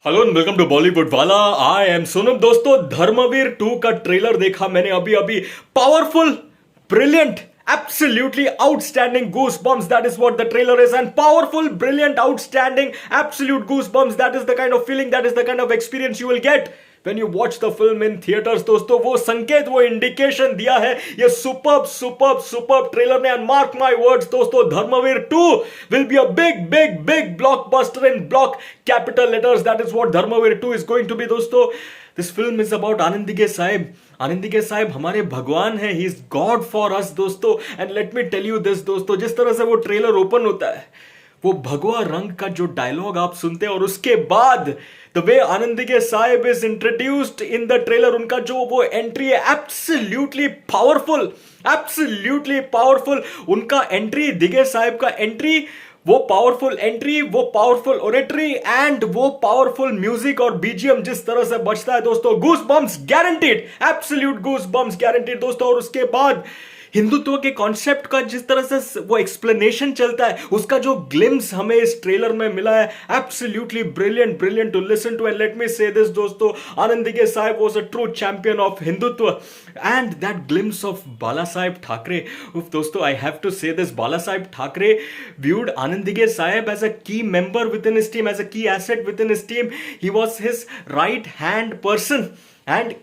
Hello and welcome to Bollywood वाला। I am Sonam. दोस्तों, धर्मवीर 2 का ट्रेलर देखा मैंने अभी अभी। Powerful, brilliant, absolutely outstanding goosebumps, that is what the trailer is. And powerful, brilliant, outstanding, absolute goosebumps, that is the kind of feeling, that is the kind of experience you will get when you watch the film in theaters. दोस्तों, वो संकेत, वो indication दिया है ये superb trailer ने। And mark my words दोस्तों, Dharmaveer 2 will be a big blockbuster in block capital letters. That is what Dharmaveer 2 is going to be दोस्तों। This film is about Anand Dighe Saheb. Anand Dighe Saheb हमारे भगवान है, he is God for us दोस्तों। And let me tell you this दोस्तों, जिस तरह से वो ट्रेलर ओपन होता है, वो भगवा रंग का जो डायलॉग आप सुनते हैं और उसके बाद the way Anand Dighe Saheb is introduced in the trailer, उनका जो वो एंट्री है, एब्सोल्युटली पावरफुल। उनका एंट्री, दिगे साहिब का एंट्री, वो पावरफुल एंट्री, वो पावरफुल ओरेटरी एंड वो पावरफुल म्यूजिक और बीजीएम जिस तरह से बजता है दोस्तों, goosebumps guaranteed, absolute goosebumps guaranteed दोस्तों। और उसके बाद हिंदुत्व के कॉन्सेप्ट का जिस तरह से वो एक्सप्लेनेशन चलता है, उसका जो ग्लिम्स हमें इस ट्रेलर में मिला है, absolutely brilliant to listen to. And let me say this दोस्तों, Anand Dighe Sahib was a true champion of Hindutva and that glimpse of Bala Saheb Thackeray. दोस्तों, I have to say this, Bala Saheb Thackeray viewed Anandige Sahib as a key member within his team, as a key asset within his team. He was his right hand person. And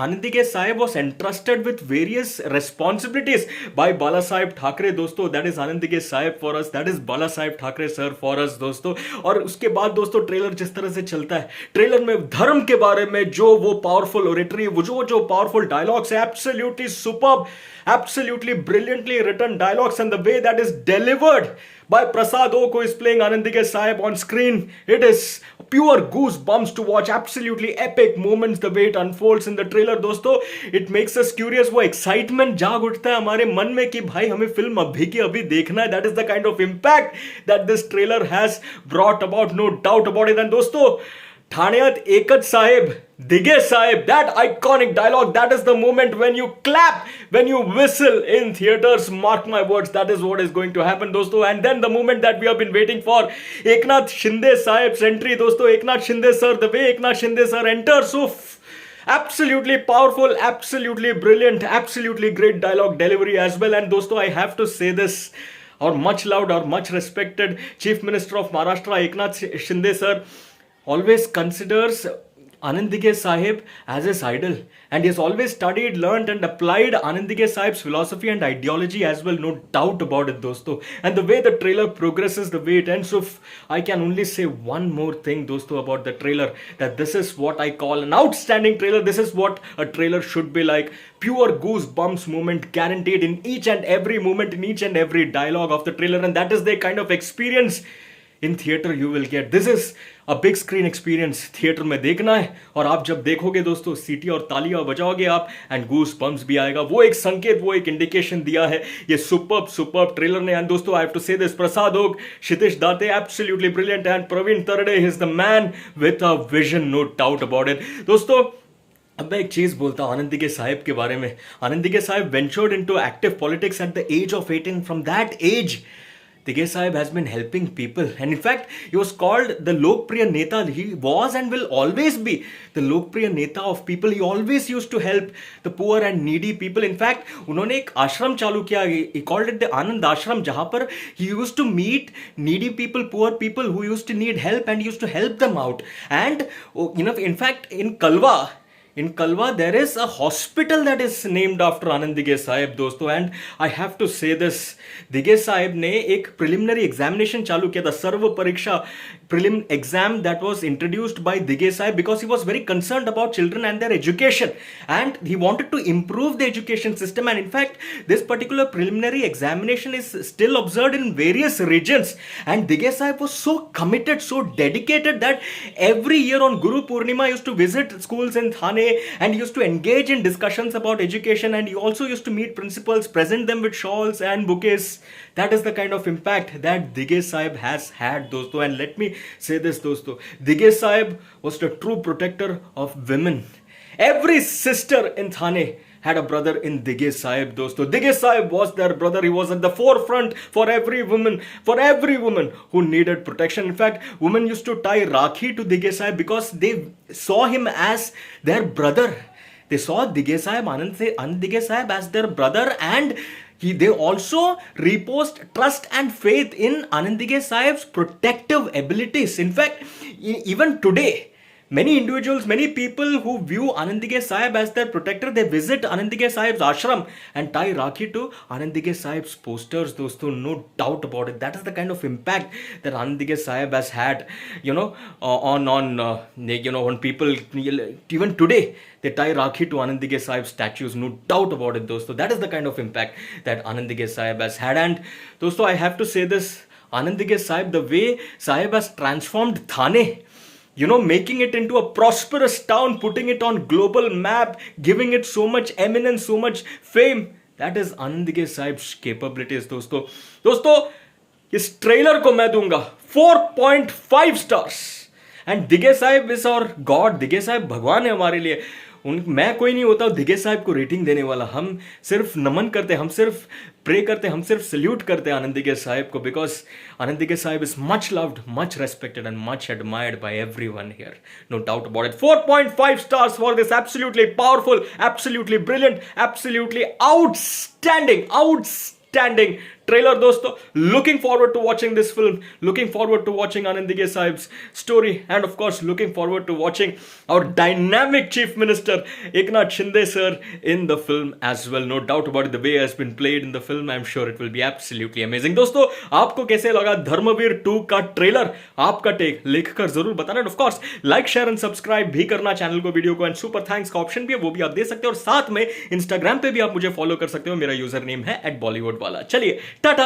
Anandige Sahib was entrusted with various responsibilities by Bala Sahib Thackeray दोस्तों। That is Anandige Sahib for us, that is Bala Sahib Thackeray sir for us दोस्तों। और उसके बाद दोस्तों, trailer जिस तरह से चलता है, ट्रेलर में धर्म के बारे में जो वो पावरफुल ओरेटरी, वो जो पावरफुल डायलॉग्स है, absolutely superb, absolutely brilliantly written dialogues, and the way that is delivered by Prasad O, who is playing Anandige Sahib on screen, it is pure goosebumps to watch. Absolutely epic moments the way it unfolds in the trailer दोस्तों। it makes us curious, वो excitement जाग उठता है हमारे मन में कि भाई हमें फिल्म अभी की अभी देखना है। that is the kind of impact that this trailer has brought about, no doubt about it। and दोस्तों, ठाण्यात एकच साहेब, दिगे साहेब, that iconic dialogue, that is the moment when you clap, when you whistle in theaters, mark my words, that is what is going to happen दोस्तों। and then the moment that we have been waiting for, Eknath Shinde साहेब's entry दोस्तों। Eknath Shinde sir, the way Eknath Shinde sir enters, so absolutely powerful, absolutely brilliant, absolutely great dialogue delivery as well। and दोस्तों, I have to say this, our much loved or much respected Chief Minister of Maharashtra, Eknath Shinde sir, always considers Anandige Sahib as his idol, and he has always studied, learned and applied Anandige Sahib's philosophy and ideology as well, no doubt about it dosto। and the way the trailer progresses, the way it ends, so I can only say one more thing dosto about the trailer, that this is what I call an outstanding trailer. This is what a trailer should be like, pure goosebumps moment guaranteed in each and every moment, in each and every dialogue of the trailer, and that is the kind of experience in theatre you will get. This is a big screen experience, theatre में देखना है, और आप जब देखोगे दोस्तों, सीटी और तालियां बजाओगे आप, एंड गूस बम्स भी आएगा। वो एक संकेत, वो एक इंडिकेशन दिया है ये सुपर्ब ट्रेलर ने। एंड दोस्तों, I have to say this, Prasad Oak, Kshitij Date, absolutely brilliant, and Pravin Tarde is the man with a vision, no doubt about it दोस्तों। अब मैं एक चीज बोलता हूं आनंदिके साहिब के बारे में। Anand Dighe Sahib ventured into active politics at the age of 18। From that age, Dige Sahib has been helping people, and in fact he was called the Lokpriya Neta. He was and will always be the Lokpriya Neta of people. He always used to help the poor and needy people. In fact, उन्होंने एक आश्रम चालू किया, he called it the Anand Ashram, जहां पर he used to meet needy people, poor people who used to need help, and he used to help them out. And in fact, in Kalwa, there is a hospital that is named after Anandige Sahib दोस्तों। and I have to say this, दिगे साहिब ने एक preliminary examination चालू किया था, सर्व परीक्षा prelim exam, that was introduced by Dige Sahib because he was very concerned about children and their education, and he wanted to improve the education system. And in fact, this particular preliminary examination is still observed in various regions, and Dige Sahib was so committed, so dedicated, that every year on Guru Purnima he used to visit schools in Thane, and he used to engage in discussions about education, and he also used to meet principals, present them with shawls and bouquets. That is the kind of impact that Dige Sahib has had dosto। and let me say this dosto, Dige Sahib was the true protector of women. Every sister in Thane had a brother in Dige Sahib, dosto. Dige Sahib was their brother. He was at the forefront for every woman who needed protection. In fact, women used to tie Rakhi to Dige Sahib because they saw him as their brother. They saw Dige Sahib, Anand Dige Sahib as their brother, and they also reposed trust and faith in Anand Dige Sahib's protective abilities. In fact, even today, many individuals, many people who view Anand Dige Sahib as their protector, they visit Anand Dige Sahib's ashram and tie Rakhi to Anand Dige Sahib's posters, dosto. No doubt about it. That is the kind of impact that Anand Dige Sahib has had, on people. Even today, they tie Rakhi to Anand Dige Sahib statues. No doubt about it, dosto. That is the kind of impact that Anand Dige Sahib has had. And dosto, I have to say this, Anand Dige Sahib, the way Sahib has transformed Thane, making it into a prosperous town, putting it on global map, giving it so much eminence, so much fame. That is Anand Dige Sahib's capabilities, दोस्तों इस trailer को मैं दूंगा 4.5 stars. And Dighe Sahib is our god. Dighe Sahib भगवान है हमारे लिए. मैं कोई नहीं होता दिगे साहिब को रेटिंग देने वाला. हम सिर्फ नमन करते, हम सिर्फ प्रे करते, हम सिर्फ सल्यूट करते हैं आनंद दिगे साहिब को, because Anand Dighe Sahib is much loved, much respected and much admired by everyone here. No doubt about it. 4.5 stars for this absolutely powerful, absolutely brilliant, absolutely outstanding trailer, dosto. Looking forward to watching this film, looking forward to watching Anand Dige Sahib's story, and of course looking forward to watching our dynamic chief minister Eknath Shinde sir in the film as well. No doubt about it, the way it has been played in the film, I'm sure it will be absolutely amazing. दोस्तों आपको कैसे लगा धर्मवीर 2 का trailer? आपका take लिखकर जरूर बताना. End of course like share and subscribe भी करना चैनल को, वीडियो को. एंड सुपर थैंक्स का ऑप्शन भी है, वो भी आप दे सकते हो. और साथ में इंस्टाग्राम पे भी आप मुझे फॉलो कर सकते हो. मेरा यूजर नेम है @bollywoodwala. चलिए टाटा.